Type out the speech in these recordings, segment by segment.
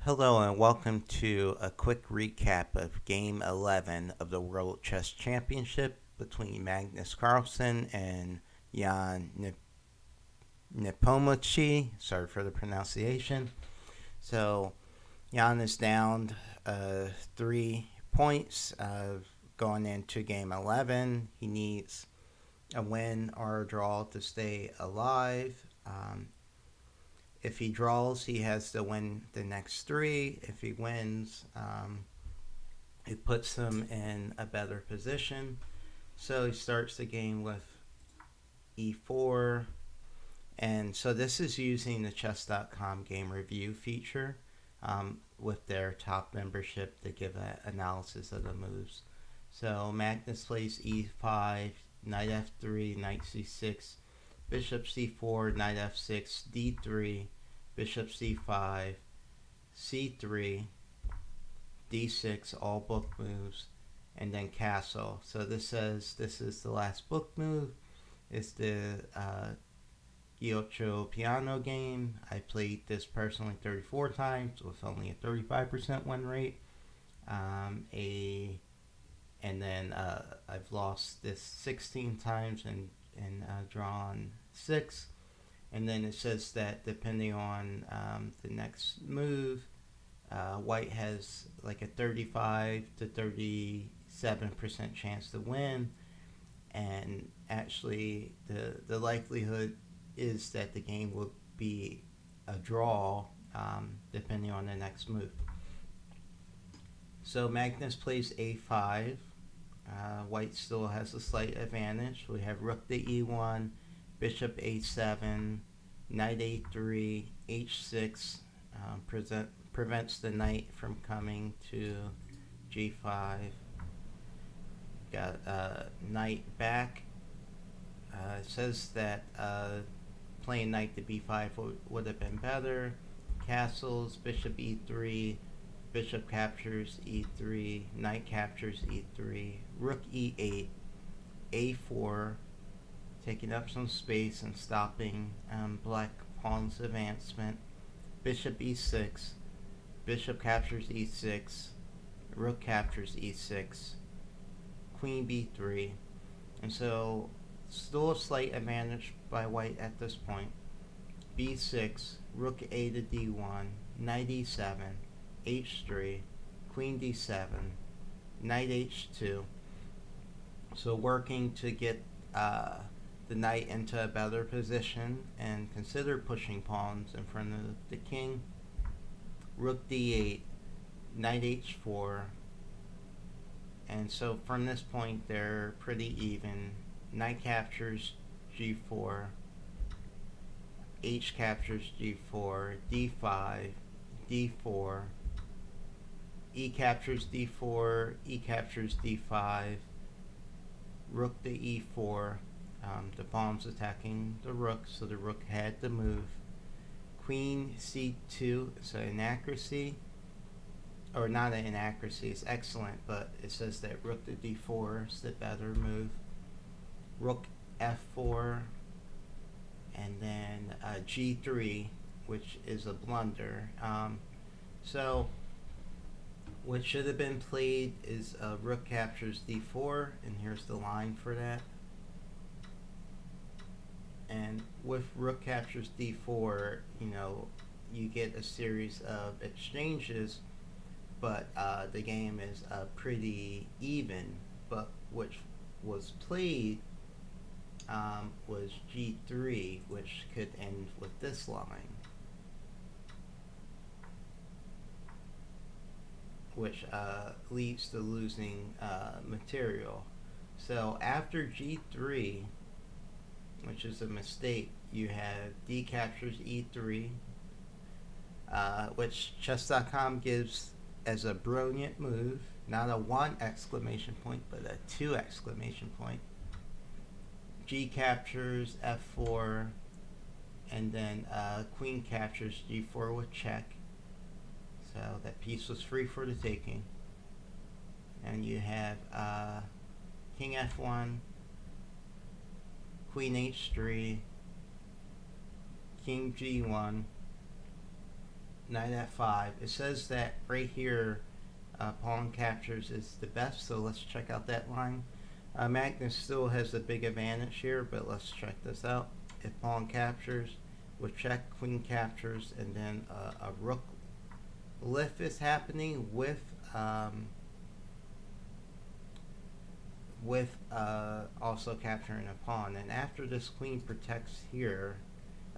Hello and welcome to a quick recap of Game 11 of the World Chess Championship between Magnus Carlsen and Jan Nepomniachtchi. Sorry for the pronunciation. So Jan is down 3 points going into Game 11. He needs a win or a draw to stay alive. If he draws, he has to win the next three. If he wins, it puts him in a better position. So he starts the game with e4. And so this is using the chess.com game review feature with their top membership to give an analysis of the moves. So Magnus plays e5, knight f3, knight c6, bishop c4, knight f6, d3, bishop c5, c3, d6, all book moves, and then castle. So this says this is the last book move. It's the Giocho Piano game. I played this personally 34 times with only a 35% win rate. And then I've lost this 16 times and drawn 6. And then it says that depending on the next move, White has like a 35 to 37% chance to win. And actually, the likelihood is that the game will be a draw depending on the next move. So Magnus plays a5. White still has a slight advantage. We have rook to e1, bishop a7, knight a3, h6 prevents the knight from coming to g5. Got knight back. It says that playing knight to b5 would have been better. Castles, bishop e3, bishop captures e3, knight captures e3, rook e8, a4, taking up some space and stopping black pawn's advancement. Bishop e6, bishop captures e6, rook captures e6, queen b3, and so still a slight advantage by white at this point. b6, rook a to d1, knight e7, h3, queen d7, knight h2. So working to get the knight into a better position and consider pushing pawns in front of the king. Rook d8, knight h4. And so from this point they're pretty even. Knight captures g4, h captures g4, d5, d4, e captures d4, e captures d5, rook to e4. The pawn's attacking the rook, so the rook had to move. Queen c2, so inaccuracy, or not an inaccuracy, it's excellent, but it says that rook to d4 is the better move. Rook f4, and then g3, which is a blunder. So what should have been played is rook captures d4, and here's the line for that. And with rook captures d4, you get a series of exchanges, but the game is pretty even. But which was played was g3, which could end with this line, which leads to losing material. So after g3, which is a mistake, you have d captures e3, which chess.com gives as a brilliant move, not a 1 exclamation point, but a 2 exclamation point. G captures f4, and then queen captures g4 with check. So that piece was free for the taking. And you have king f1, queen h3, king g1, knight f5. It says that right here, pawn captures is the best, so let's check out that line. Magnus still has a big advantage here, but let's check this out. If pawn captures, we'll check, queen captures, and then a rook lift is happening with also capturing a pawn. And after this queen protects here,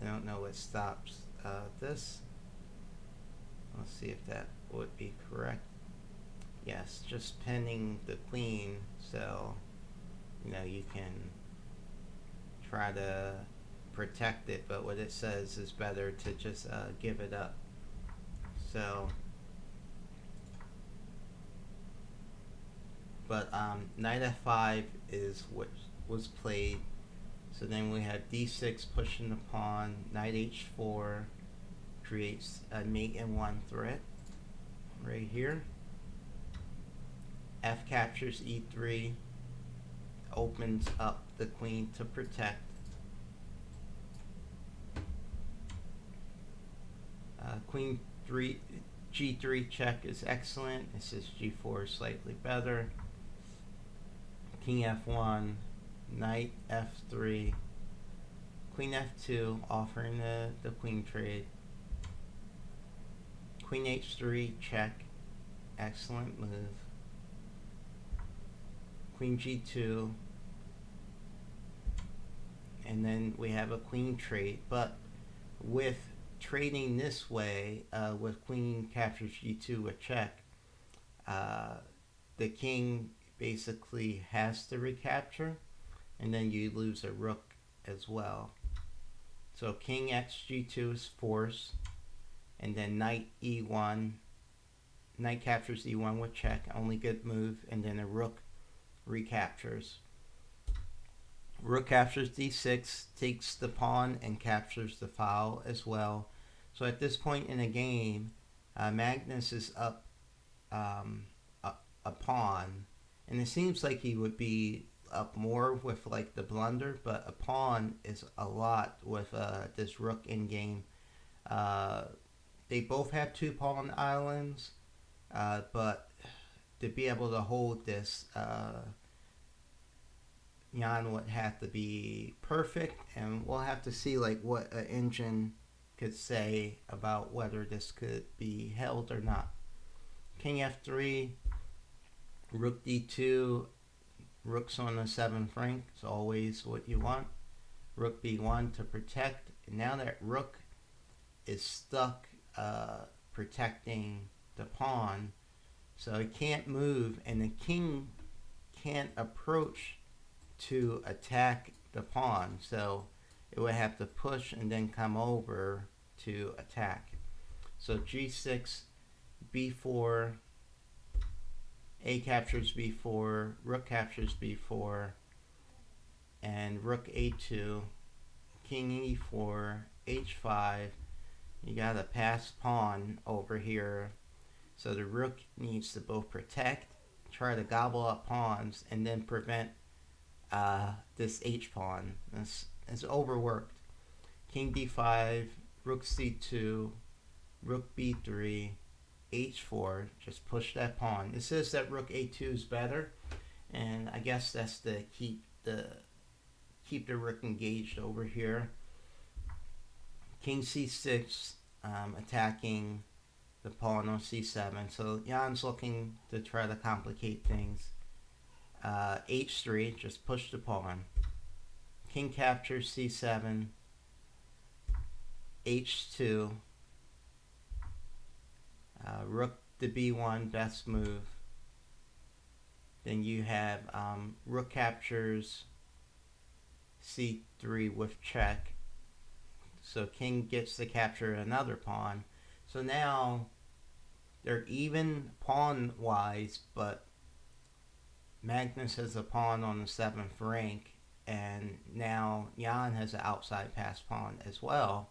I don't know what stops this. Let's see if that would be correct. Yes, just pinning the queen, so you know you can try to protect it, but what it says is better to just give it up. So but knight f5 is what was played. So then we have d6 pushing the pawn, knight h4 creates a mate in one threat right here. F captures e3, opens up the queen to protect. Queen 3, g3 check is excellent. This is g4 is slightly better. King f1, knight f3, queen f2, offering the queen trade. Queen h3 check, excellent move. Queen g2, and then we have a queen trade, but with trading this way, with queen captures g2 with check, the king basically has to recapture, and then you lose a rook as well. So king x g2 is forced, and then knight e1, knight captures e1 with check, only good move, and then a rook recaptures. Rook captures d6, takes the pawn and captures the file as well. So at this point in the game, Magnus is up a pawn, and it seems like he would be up more with like the blunder, but a pawn is a lot with this rook in game. They both have 2 pawn islands, but to be able to hold this, Jan would have to be perfect, and we'll have to see like what an engine could say about whether this could be held or not. King f3, rook d2, rook's on the 7th rank, it's always what you want. Rook b1 to protect, and now that rook is stuck protecting the pawn, so it can't move, and the king can't approach to attack the pawn, so it would have to push and then come over to attack. So g6, b4, a captures b4, rook captures b4, and rook a2, king e4, h5. You got a passed pawn over here, so the rook needs to both protect, try to gobble up pawns, and then prevent this h pawn. This is overworked. King d5, rook c2, rook b3, h4. Just push that pawn. It says that rook a2 is better, and I guess that's to keep the rook engaged over here. King c6, attacking the pawn on c7. So Jan's looking to try to complicate things. h3, just push the pawn. King captures c7, h2, rook to b1, best move. Then you have rook captures c3 with check. So king gets to capture another pawn. So now they're even pawn wise, but Magnus has a pawn on the 7th rank, and now Jan has an outside pass pawn as well.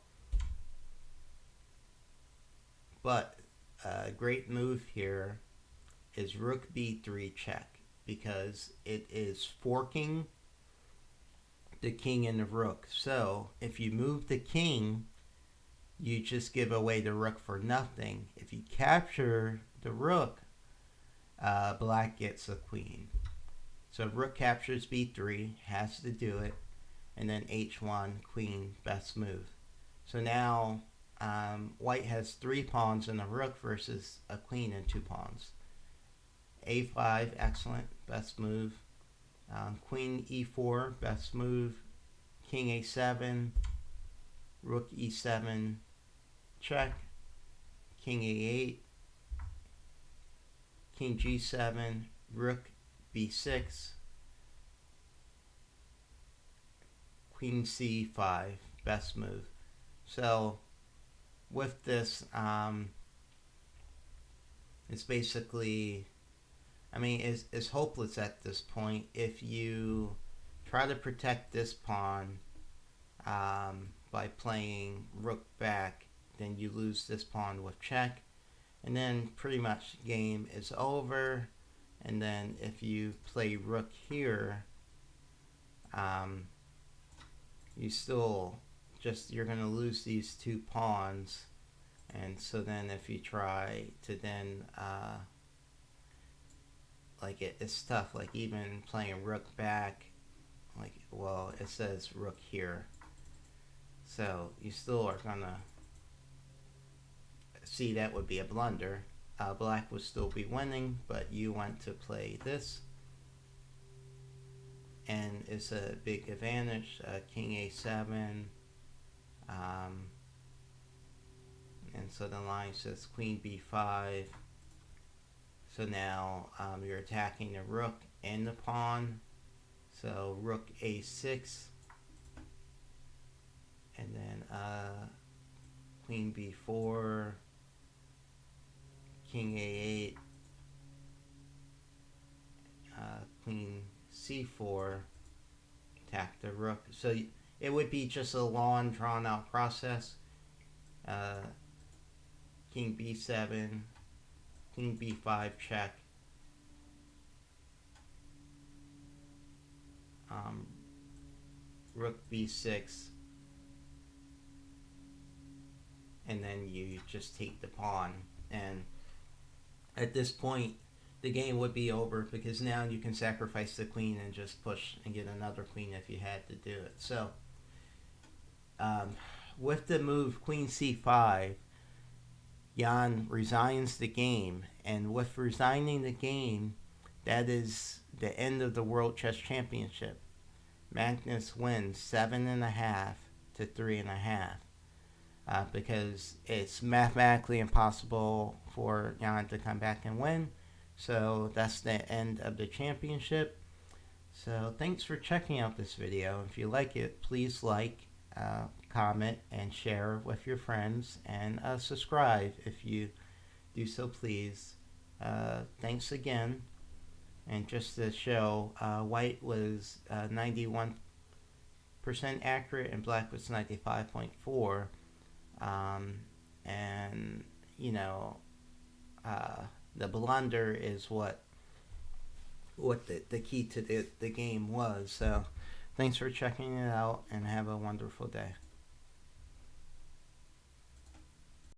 But a great move here is rook b3 check, because it is forking the king and the rook. So if you move the king, you just give away the rook for nothing. If you capture the rook, black gets a queen. So rook captures b3, has to do it, and then h1, queen, best move. So now white has 3 pawns and a rook versus a queen and 2 pawns. a5, excellent, best move. Queen e4, best move. King a7, rook e7, check. King a8, king g7, rook b6, queen c5, best move. So with this, it's basically, I mean, it's hopeless at this point. If you try to protect this pawn by playing rook back, then you lose this pawn with check, and then pretty much game is over. And then if you play rook here, you still you're going to lose these 2 pawns. And so then if you try to then like it's tough, like even playing rook back, like, well, it says rook here, so you still are gonna see that would be a blunder. Black would still be winning, but you want to play this, and it's a big advantage. King a7, and so the line says queen b5. So now you're attacking the rook and the pawn. So rook a6, and then queen b4, king a8, queen c4, attack the rook. So it would be just a long, drawn-out process. King b7, queen b5 check, rook b6, and then you just take the pawn. And at this point, the game would be over, because now you can sacrifice the queen and just push and get another queen if you had to do it. So with the move queen c5, Jan resigns the game, and with resigning the game, that is the end of the World Chess Championship. Magnus wins 7.5 to 3.5, because it's mathematically impossible for Jan to come back and win. So that's the end of the championship. So thanks for checking out this video. If you like it, please like, comment, and share with your friends, and subscribe if you do so, please. Thanks again. And just to show, white was 91% accurate and black was 95.4. And you know, the blunder is what the key to the game was. So thanks for checking it out, and have a wonderful day.